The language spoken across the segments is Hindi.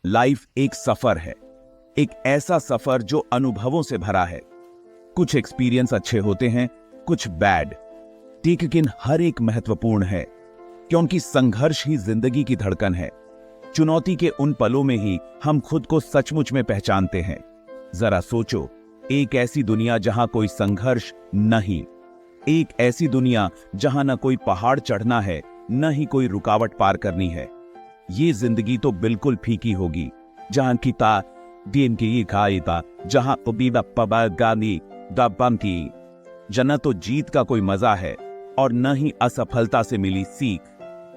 लाइफ एक सफर है, एक ऐसा सफर जो अनुभवों से भरा है। कुछ एक्सपीरियंस अच्छे होते हैं, कुछ बैड, लेकिन हर एक महत्वपूर्ण है, क्योंकि संघर्ष ही जिंदगी की धड़कन है। चुनौती के उन पलों में ही हम खुद को सचमुच में पहचानते हैं। जरा सोचो, एक ऐसी दुनिया जहां कोई संघर्ष नहीं, एक ऐसी दुनिया जहां न कोई पहाड़ चढ़ना है, न ही कोई रुकावट पार करनी है। ये जिंदगी तो बिल्कुल फीकी होगी, जहां किता दिन की खाईता, जहां जन्नत तो जीत का कोई मजा है और न ही असफलता से मिली सीख।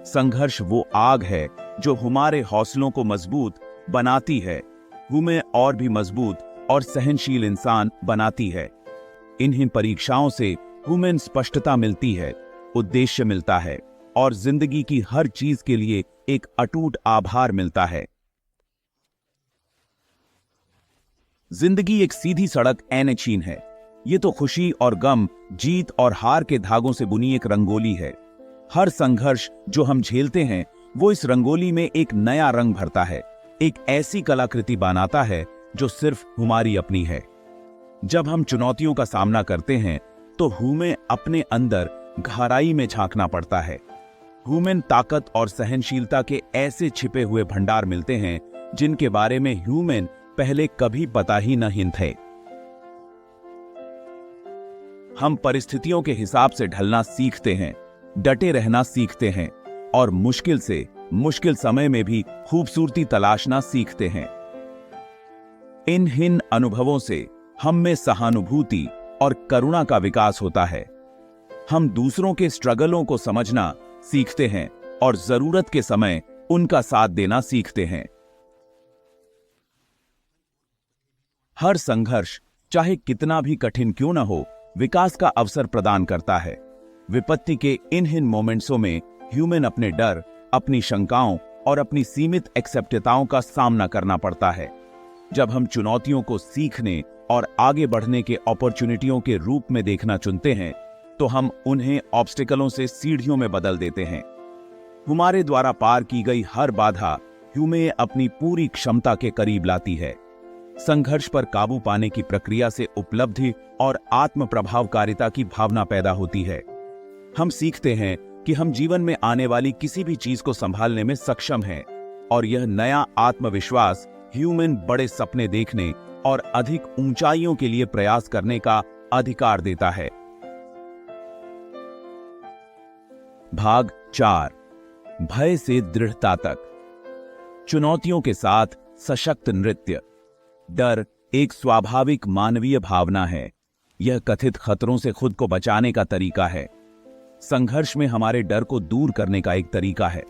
संघर्ष वो आग है जो हमारे हौसलों को मजबूत बनाती है, हमें और भी मजबूत और सहनशील इंसान बनाती है। इन्हीं परीक्षाओं से हमें स्पष्टता मिलती है, उद्देश्य मिलता है और जिंदगी की हर चीज के लिए एक अटूट आभार मिलता है। जिंदगी एक सीधी सड़क ऐनचीन है। ये तो खुशी और गम, जीत और हार के धागों से बुनी एक रंगोली है। हर संघर्ष जो हम झेलते हैं वो इस रंगोली में एक नया रंग भरता है, एक ऐसी कलाकृति बनाता है जो सिर्फ हमारी अपनी है। जब हम चुनौतियों का सामना करते हैं तो हमें अपने अंदर गहराई में झांकना पड़ता है। हमें ताकत और सहनशीलता के ऐसे छिपे हुए भंडार मिलते हैं जिनके बारे में ह्यूमन पहले कभी पता ही नहीं थे। हम परिस्थितियों के हिसाब से ढलना सीखते हैं, डटे रहना सीखते हैं और मुश्किल से मुश्किल समय में भी खूबसूरती तलाशना सीखते हैं। इन अनुभवों से हम में सहानुभूति और करुणा का विकास होता है। हम दूसरों के स्ट्रगलों को समझना सीखते हैं और जरूरत के समय उनका साथ देना सीखते हैं। हर संघर्ष, चाहे कितना भी कठिन क्यों न हो, विकास का अवसर प्रदान करता है। विपत्ति के इन मोमेंट्सों में ह्यूमन अपने डर, अपनी शंकाओं और अपनी सीमित एक्सेप्टताओं का सामना करना पड़ता है। जब हम चुनौतियों को सीखने और आगे बढ़ने के अपॉर्चुनिटियों के रूप में देखना चुनते हैं तो हम उन्हें ऑब्स्टिकलों से सीढ़ियों में बदल देते हैं। हमारे द्वारा पार की गई हर बाधा हमें अपनी पूरी क्षमता के करीब लाती है। संघर्ष पर काबू पाने की प्रक्रिया से उपलब्धि और आत्म प्रभावकारिता की भावना पैदा होती है। हम सीखते हैं कि हम जीवन में आने वाली किसी भी चीज को संभालने में सक्षम हैं और यह नया आत्मविश्वास ह्यूमन बड़े सपने देखने और अधिक ऊंचाइयों के लिए प्रयास करने का अधिकार देता है। भाग 4, भय से दृढ़ता तक। चुनौतियों के साथ सशक्त नृत्य। डर एक स्वाभाविक मानवीय भावना है। यह कथित खतरों से खुद को बचाने का तरीका है। संघर्ष में हमारे डर को दूर करने का एक तरीका है।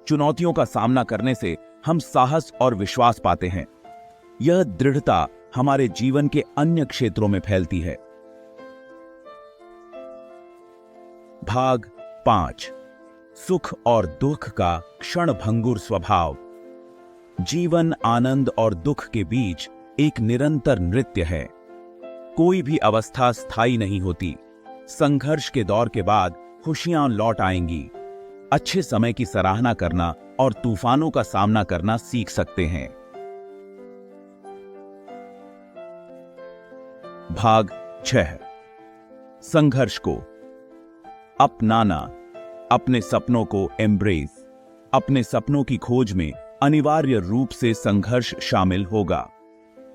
चुनौतियों का सामना करने से हम साहस और विश्वास पाते हैं। यह दृढ़ता हमारे जीवन के अन्य क्षेत्रों में फैलती है। भाग 5, सुख और दुख का क्षणभंगुर स्वभाव। जीवन आनंद और दुख के बीच एक निरंतर नृत्य है। कोई भी अवस्था स्थायी नहीं होती। संघर्ष के दौर के बाद खुशियां लौट आएंगी। अच्छे समय की सराहना करना और तूफानों का सामना करना सीख सकते हैं। भाग 6, संघर्ष को अपनाना। अपने सपनों को एम्ब्रेस। अपने सपनों की खोज में अनिवार्य रूप से संघर्ष शामिल होगा।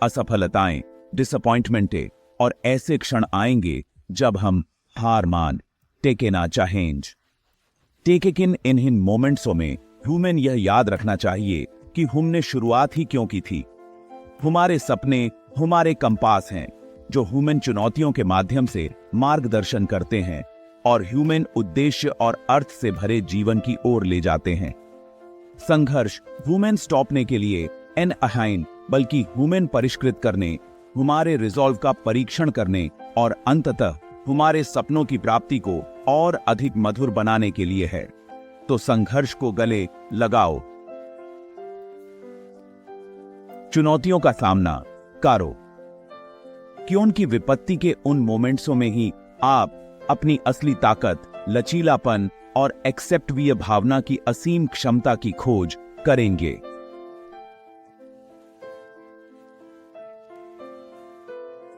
असफलताएं, डिसअपॉइंटमेंटें और ऐसे क्षण आएंगे जब हम हार मान टेके ना चाहेंगे। लेकिन इन मोमेंट्सों में ह्यूमन यह याद रखना चाहिए कि हमने शुरुआत ही क्यों की थी। हमारे सपने हमारे कंपास हैं जो ह्यूमन चुनौतियों के माध्यम से मार्गदर्शन करते हैं और ह्यूमन उद्देश्य और अर्थ से भरे जीवन की ओर ले जाते हैं। संघर्ष ह्यूमन स्टॉपने के लिए एन अहाइन बल्कि ह्यूमन परिष्कृत करने, हमारे रिजॉल्व का परीक्षण करने और अंततः हमारे सपनों की प्राप्ति को और अधिक मधुर बनाने के लिए है। तो संघर्ष को गले लगाओ, चुनौतियों का सामना करो, क्योंकि विपत्ति के उन मोमेंट्सों में ही आप अपनी असली ताकत, लचीलापन और एक्सेप्टवीय भावना की असीम क्षमता की खोज करेंगे।